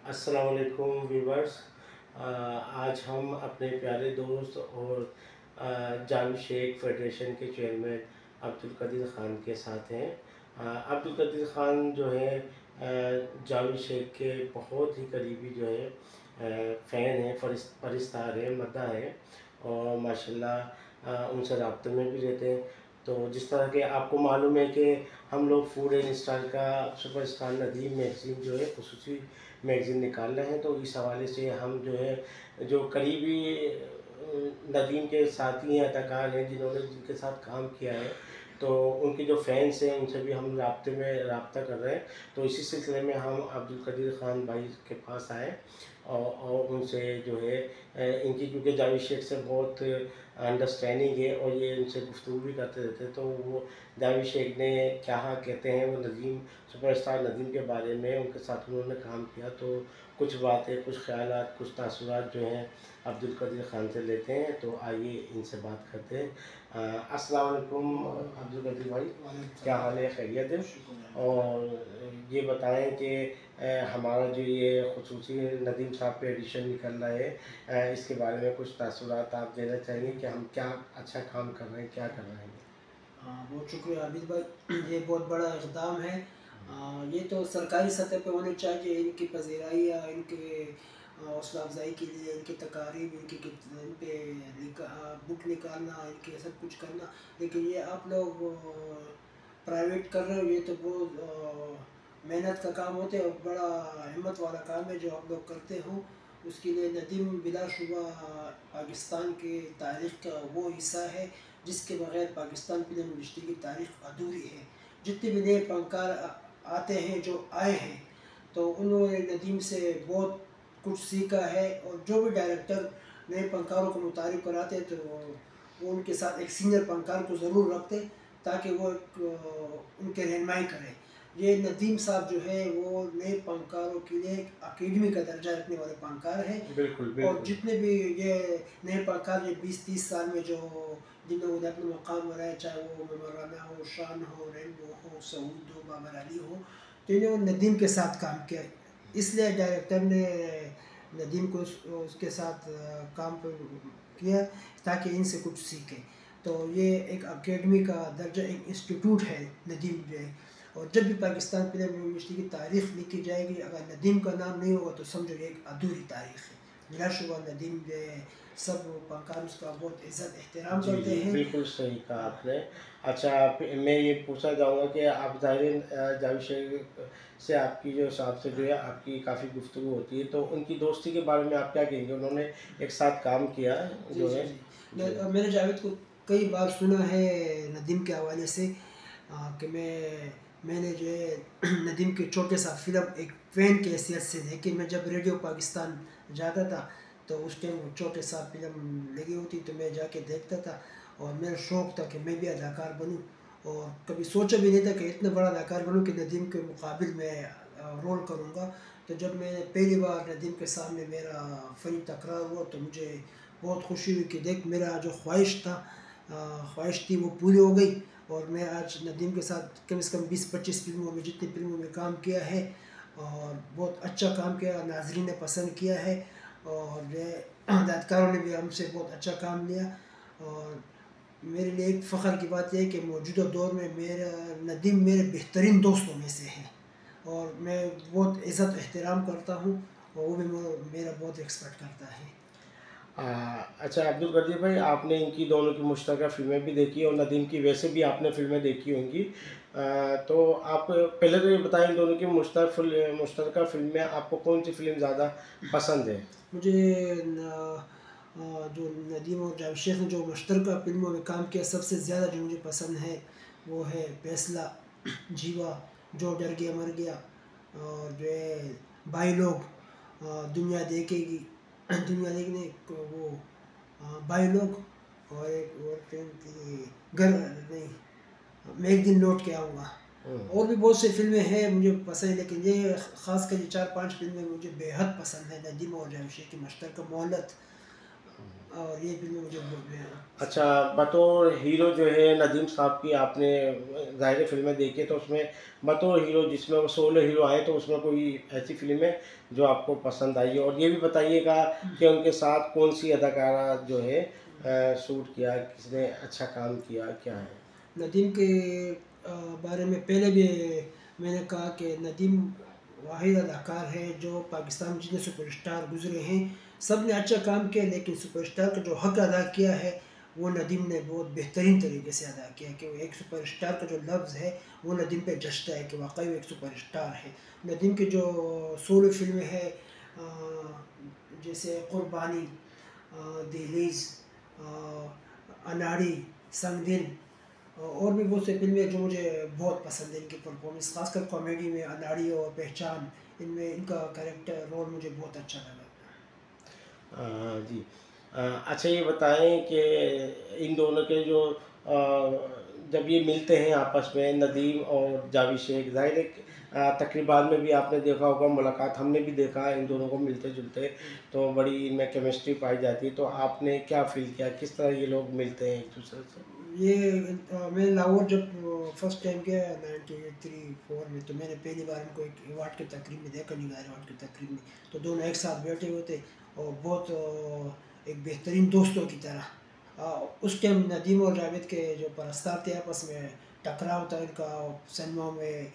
अस्सलाम वालेकुम व्यूवर्स। आज हम अपने प्यारे दोस्त और जावेद शेख फेडरेशन के चेयरमैन अब्दुल कदीर ख़ान के साथ हैं। अब्दुल कदीर ख़ान जो है जावेद शेख के बहुत ही करीबी जो है फ़ैन हैं, फरिश्तार हैं, मद्दाह हैं और माशाल्लाह उनसे राब्ते में भी रहते हैं। तो जिस तरह के आपको मालूम है कि हम लोग फूड एंड स्टाइल का सुपरस्टार नदीम मैगज़ीन जो है ख़ुसूसी मैगज़ीन निकाल रहे हैं, तो इस हवाले से हम जो है जो करीबी नदीम के साथी हैं, अदाकार हैं, जिनके साथ काम किया है, तो उनके जो फैंस हैं उनसे भी हम रब्ता कर रहे हैं। तो इसी सिलसिले में हम अब्दुल कदीर ख़ान भाई के पास आए और उनसे जो है इनकी क्योंकि जावेद शेख से बहुत अंडरस्टैंडिंग है और ये इनसे गुफ्तगू भी करते रहते हैं। तो वो जावेद शेख ने क्या कहते हैं वो नदीम सुपरस्टार नदीम के बारे में उनके साथ उन्होंने काम किया, तो कुछ बातें, कुछ ख़यालात, कुछ तासुरात जो हैं अब्दुल कदीर ख़ान से लेते हैं। तो आइए इनसे बात करते हैं। अस्सलाम वालेकुम अब्दुल कदीर भाई, क्या हाल है, खैरियत है? और ये बताएं कि हमारा जो ये ख़ुसूसी नदीम साहब पे एडिशन निकल रहा है, इसके बारे में कुछ तासुरात आप देना चाहेंगे कि हम क्या अच्छा काम कर रहे हैं, क्या कर रहे हैं? हाँ, बहुत शुक्रिया आबिद भाई। ये बहुत बड़ा इक़दाम है। ये तो सरकारी सतह पे होने चाहिए, इनकी पज़ीराई या इनके हौसला अफ़ज़ाई के लिए इनकी तकारीब, इन पे बुक निकालना, इनके सब कुछ करना। लेकिन ये आप लोग प्राइवेट कर रहे हो, ये तो बहुत मेहनत का काम होता है और बड़ा हिम्मत वाला काम है जो आप लोग करते हो। उसके लिए नदीम बिलाशुबा पाकिस्तान के तारीख़ का वो हिस्सा है जिसके बग़ैर पाकिस्तान फ़िल्म इंडस्ट्री की तारीख़ अधूरी है। जितने भी नए फ़नकार आते हैं, जो आए हैं, तो उन्होंने नदीम से बहुत कुछ सीखा है। और जो भी डायरेक्टर नए फ़नकारों को मुतारिफ़ कराते हैं, तो वो उनके साथ एक सीनियर फ़नकार को ज़रूर रखते ताकि वो उनके रहनुमाई करें। ये नदीम साहब जो है वो नए फ़नकारों के लिए एक अकेडमी का दर्जा रखने वाले फ़नकार हैं। बिल्कुल, और बिल्कुल। जितने भी ये नए फ़नकार ये 20-30 साल में जो जिन्होंने अपना मकाम बनाया, चाहे वो मौलाना हो, शान हो, रेनबो हो, सऊद हो, बाबर अली हो, तो इन्होंने नदीम के साथ काम किया। इसलिए डायरेक्टर ने नदीम को उसके साथ काम किया ताकि इनसे कुछ सीखें। तो ये एक अकेडमी का दर्जा, एक इंस्टीट्यूट है नदीम जो है। और जब भी पाकिस्तान फिल्म इंडस्ट्री की तारीख़ लिखी जाएगी, अगर नदीम का नाम नहीं होगा तो समझो ये एक अधूरी तारीख़ है। बिलाशुबा नदीम जो है, सब फ़नकार उसका बहुत इज़्ज़त एहतराम जी, करते जी, हैं। बिल्कुल सही कहा हाँ। आपने। अच्छा, मैं ये पूछना चाहूँगा कि आप जावेद शेख से आपकी जो साहब से जो है आपकी काफ़ी गुफ्तगू होती है, तो उनकी दोस्ती के बारे में आप क्या कहेंगे? उन्होंने एक साथ काम किया जी, जो जी, है। जी। जी। मैंने जावेद को कई बार सुना है नदीम के हवाले से, कि मैंने जो है नदीम के छोटे सा फ़िल्म एक फ़ैन की हैसियत से देखी। मैं जब रेडियो पाकिस्तान जाता था, तो उस टाइम वो छोटे सा फ़िल्म लगी होती तो मैं जाके देखता था। और मेरा शौक़ था कि मैं भी अदाकार बनूँ। और कभी सोचा भी नहीं था कि इतना बड़ा अदाकार बनूँ कि नदीम के मुकाबिल मैं रोल करूँगा। तो जब मैं पहली बार नदीम के सामने मेरा फ़नी तकरार हुआ, तो मुझे बहुत खुशी हुई कि देख, मेरा जो ख्वाहिश थी वो पूरी हो गई। और मैं आज नदीम के साथ कम से कम 20-25 फ़िल्मों में, जितनी फ़िल्मों में काम किया है, और बहुत अच्छा काम किया, नाज़रीन ने पसंद किया है। और जो है हिदायतकारों ने भी हमसे बहुत अच्छा काम लिया। और मेरे लिए एक फ़ख्र की बात यह है कि मौजूदा दौर में मेरा नदीम मेरे बेहतरीन दोस्तों में से है। और मैं बहुत इज़्ज़त एहतराम करता हूँ और वो भी मेरा बहुत रिस्पेक्ट करता है। अच्छा अब्दुल कदीर भाई, आपने इनकी दोनों की मुश्तरका फ़िल्में भी देखी और नदीम की वैसे भी आपने फ़िल्में देखी होंगी। तो आप पहले तो ये बताएँ, इन दोनों की मुश्तरका फ़िल्म में आपको कौन-सी फ़िल्म ज़्यादा पसंद है? मुझे जो नदीम और जावेद शेख ने जो मुश्तरका फ़िल्मों में काम किया, सबसे ज़्यादा जो मुझे पसंद है वो है फैसला, जीवा, जो डर गया मर गया, और जो है भाई लोग, दुनिया देखेगी, दुनिया देखने को वो, भाई लोग। और एक और फ़िल्म थी, घर नहीं, मैं एक दिन लौट के आऊँगा। हुँ। और भी बहुत सी फ़िल्में हैं मुझे पसंद, लेकिन ये ख़ासकर ये 4-5 फ़िल्में मुझे बेहद पसंद है। नदीम और जावेद शेख की मुश्तरका मोहब्बत, और ये फिल्में मुझे अच्छा, बतौर हीरो जो है नदीम साहब की आपने ज़ाहिर फ़िल्में देखी है, तो उसमें बतौर हीरो जिसमें वो सोलो हीरो आए, तो उसमें कोई ऐसी फ़िल्म है जो आपको पसंद आई है? और ये भी बताइएगा कि उनके साथ कौन-सी अदाकारा जो है शूट किया, किसने अच्छा काम किया, क्या है? नदीम के बारे में पहले भी मैंने कहा कि नदीम वाहिद अदाकार है जो पाकिस्तान में जितने सुपरस्टार गुजरे हैं सब ने अच्छा काम किया, लेकिन सुपरस्टार का जो हक अदा किया है वो नदीम ने बहुत बेहतरीन तरीके से अदा किया कि वो एक सुपरस्टार का जो लफ्ज़ है वो नदीम पे जचता है कि वाकई वो एक सुपरस्टार है। नदीम की जो सोलो फिल्में हैं जैसे कुर्बानी, दहलीज़, अनाड़ी, संगदिल और भी बहुत से फिल्में जो मुझे बहुत पसंद है इनकी परफॉर्मेंस, खासकर कॉमेडी में अनाड़ी और पहचान, इनमें इनका कैरेक्टर रोल मुझे बहुत अच्छा लगा। जी। अच्छा ये बताएँ कि इन दोनों के जो जब ये मिलते हैं आपस में नदीम और जावेद शेख, ज़ाहिर है कि तकरीबात में भी आपने देखा होगा, मुलाकात हमने भी देखा है इन दोनों को मिलते-जुलते, तो बड़ी इनमें केमिस्ट्री पाई जाती है। तो आपने क्या फ़ील किया? किस तरह ये लोग मिलते हैं एक-दूसरे से? ये मैं लाहौर जब फर्स्ट टाइम गया 93-4 में, तो मैंने पहली बार इनको एक अवार्ड की तकरीब में देखा, निगार अवार्ड की तकरीब में, तो दोनों एक साथ बैठे हुए थे और बहुत एक बेहतरीन दोस्तों की तरह उस टाइम नदीम और जावेद के जो परस्तार थे आपस में टकराव था इनका, सिनेमा में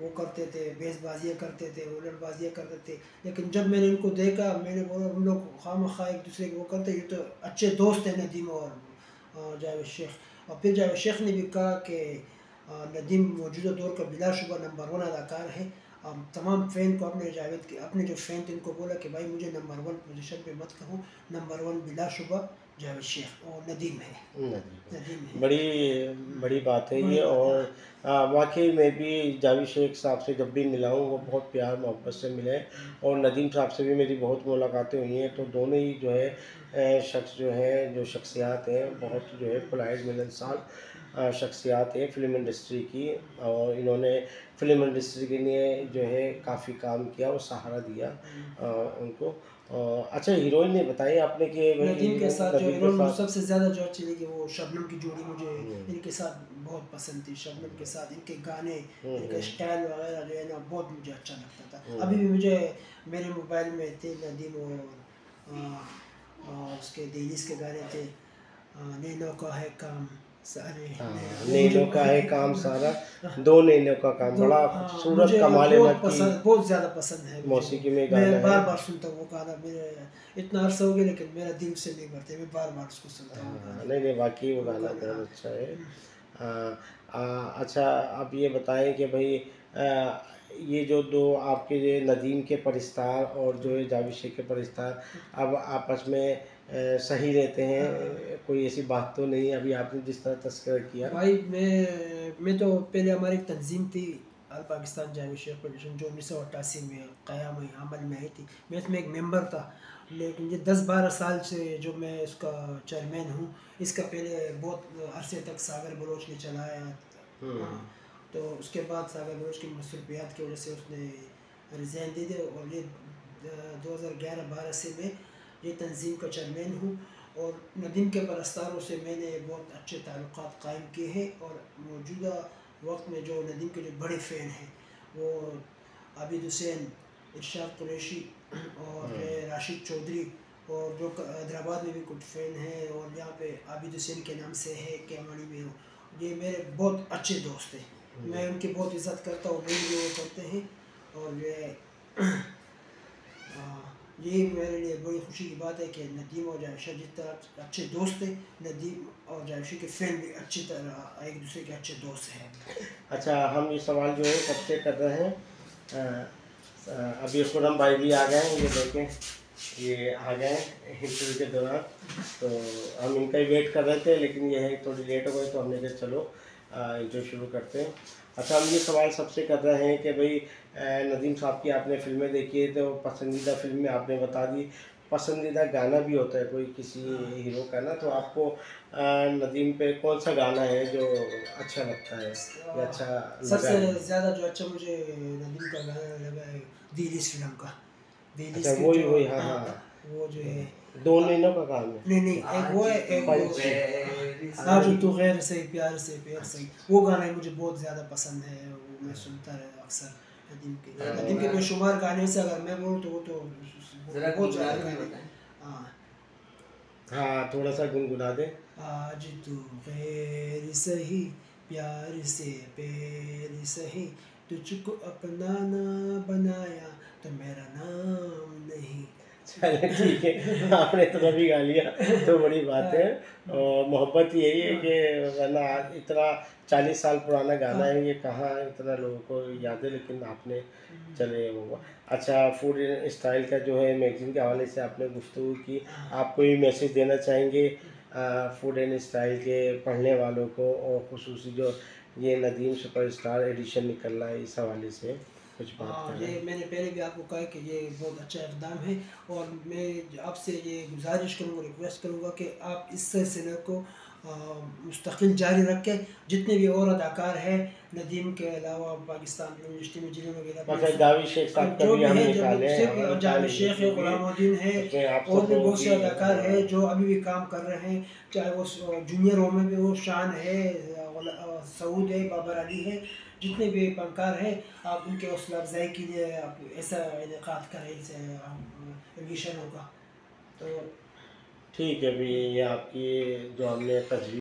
वो करते थे, बेसबाजियाँ करते थे, उलटबाजियाँ करते थे, लेकिन जब मैंने इनको देखा मैंने बोला उन लोग खामखा एक दूसरे को वो करते, ये तो अच्छे दोस्त हैं नदीम और जावेद शेख। और फिर जावेद शेख ने भी कहा कि नदीम मौजूदा दौर का बिलाशुबा नंबर 1 अदाकार है। तमाम फ़ैन को अपने जावेद के अपने जो फ़ैन थे इनको बोला कि भाई मुझे नंबर 1 पोजीशन पे मत कहो, नंबर 1 बिलाशुबा जावेद शेख और नदीम है। नदीम है। बड़ी बात है बड़ी ये। बात है। और वाक़ई में भी जावेद शेख साहब से जब भी मिला हूँ वो बहुत प्यार मोहब्बत से मिले, और नदीम साहब से भी मेरी बहुत मुलाकातें हुई हैं, तो दोनों ही जो है शख्स जो हैं, जो शख्सियात हैं, बहुत जो है पोलाइट मिलनसार शख्सियात हैं फ़िल्म इंडस्ट्री की, और इन्होंने फ़िल्म इंडस्ट्री के लिए जो है काफ़ी काम किया और सहारा दिया उनको। अच्छा, हीरोइन ने बताई आपने कि भाई नदीम के हीरोइन साथ जो नदीम के हीरोइन मुझे साथ। सबसे ज़्यादा जो अच्छी लगी वो शबनम की जोड़ी, मुझे हुँ, इनके साथ बहुत पसंद थी। शबनम के साथ इनके गाने, हुँ, इनका हुँ, स्टाइल वगैरह जो है ना बहुत मुझे अच्छा लगता था। अभी हुँ। भी मुझे मेरे मोबाइल में थे नदीम और उसके दिलीस के गाने थे, नैनो का है काम सारे हाँ, वो मुझे नैनो का है काम सारा, दो नैनो का काम, तो बड़ा खूबसूरत मुझे कमाल बहुत अहमद की पसंद, बहुत ज़्यादा पसंद है मुझे वो। मौसीकी में मैं गाना है। बार बार सुनता हूँ वो गाना, मेरे इतना अरसा हो गया लेकिन मेरा दिल से नहीं भरते, मैं बार बार उसको सुनता हूँ हाँ, गाने। नहीं नहीं, वाकई वो वो गाना गाने हाँ। बहुत अच्छा है। अच्छा, आप ये बताएं कि भाई ये जो दो आपके जो नदीम के परिस्तार और जो है जावेद शेख के परिस्तार अब आपस में सही रहते हैं, कोई ऐसी बात तो नहीं? अभी आपने जिस तरह तस्करा किया। भाई मैं तो पहले हमारी एक तंजीम थी अल पाकिस्तान जावेद शेख फेडरेशन जो 1988 में क़याम हुई, अमल में आई थी, मैं इसमें एक मेंबर था, लेकिन ये 10-12 साल से जो मैं इसका चेयरमैन हूँ, इसका पहले बहुत अरसे तक सागर बलोच ने चलाया। हाँ, हम्म। तो उसके बाद सागर बलोच की मसरूफियात की वजह से उसने रिज़ाइन दे दिया और ये 2011-12 से मैं ये तंजीम का चेयरमैन हूँ। और नदीम के परस्तारों से मैंने बहुत अच्छे ताल्लुक़ात कायम किए हैं और मौजूदा वक्त में जो नदीम के जो बड़े फ़ैन हैं वो आबिद हुसैन, इरशाद कुरैशी और जो है राशिद चौधरी, और जो हैदराबाद में भी कुछ फ़ैन हैं और यहाँ पे आबिद हुसैन के नाम से है केमाड़ी में हो, ये मेरे बहुत अच्छे दोस्त हैं, मैं उनकी बहुत इज़्ज़त करता हूँ, मेरी भी वो करते हैं। और जो है ये मेरे लिए बड़ी खुशी की बात है कि नदीम और जायशा जिस तरह अच्छे दोस्त हैं, नदीम और जायशा के फ़ैन भी अच्छी तरह एक दूसरे के अच्छे दोस्त हैं। अच्छा, हम ये सवाल जो है सबसे कर रहे हैं। अभी खुरम भाई भी आ गए हैं, ये देखें, ये आ गए हैं इंटरव्यू के दौरान, तो हम इनका ही वेट कर रहे थे, लेकिन ये है थोड़ी लेट हो गई, तो हमने कहा चलो इंटरव्यू शुरू करते हैं। अच्छा, हम ये सवाल सबसे कर रहे हैं कि भाई नदीम साहब की आपने फ़िल्में देखी है, तो पसंदीदा फ़िल्में आपने बता दी, पसंदीदा गाना भी होता है कोई किसी हीरो का ना, तो आपको नदीम पे कौन सा गाना है जो अच्छा लगता है या अच्छा लगा सबसे है? ज़्यादा जो अच्छा मुझे नदीम का गाना लगा है दिल इस फिल्म का, दिल अच्छा, इसके वही जो वही, हाँ हाँ। वो जो है दोनों का काम है। नहीं नहीं, एक वो है, एक वो आज तो गैर से प्यार से प्यार से, वो गाना है मुझे बहुत ज़्यादा पसंद है, वो मैं सुनता रहता अक्सर। नदीम के बेशुमार गाने से अगर मैं बोलूँ तो वो तो बहुत ज़्यादा गाने। हाँ हाँ, थोड़ा सा गुनगुना दे। आज तू गैर सही प्यार से पैर सही, तुझको अपना ना बनाया तो मेरा नाम नहीं। चले ठीक है, आपने तो कभी गा लिया तो बड़ी बात है। और मोहब्बत यही है कि वरना इतना 40 साल पुराना गाना है, ये कहाँ इतना लोगों को याद है, लेकिन आपने चले वो। अच्छा, फूड स्टाइल का जो है मैगज़ीन के हवाले से आपने गुफ्तगू की, आप कोई मैसेज देना चाहेंगे फूड एंड स्टाइल के पढ़ने वालों को, और ख़ुसूसी जो ये नदीम सुपरस्टार एडिशन निकल रहा है, इस हवाले से कुछ बात हाँ, करें? ये मैंने पहले भी आपको कहा कि ये बहुत अच्छा इक़दाम है, और मैं आपसे ये गुजारिश करूँगा, रिक्वेस्ट करूँगा कि आप इस सिलसिले को मुस्तकिल जारी रखें। जितने भी और अदाकार हैं नदीम के अलावा पाकिस्तान फिल्म इंडस्ट्री में जिन्होंने जावेद शेख साहब का जो भी भी हम है, निकाले हैं, हमारा जावेद शेख है, गुलामुद्दीन है, उसमें आप और भी सबको बहुत से भी अदाकार हैं जो अभी भी काम कर रहे हैं। चाहे वो जूनियर रो में भी वो शान है, सऊद है, बाबर अली है, जितने भी फनकार हैं, आप उनके हौसला अफजाई के लिए आप ऐसा इनेकाद करें, इसे एडिशन होगा तो ठीक है। भी ये आपकी जो हमने तजवीज़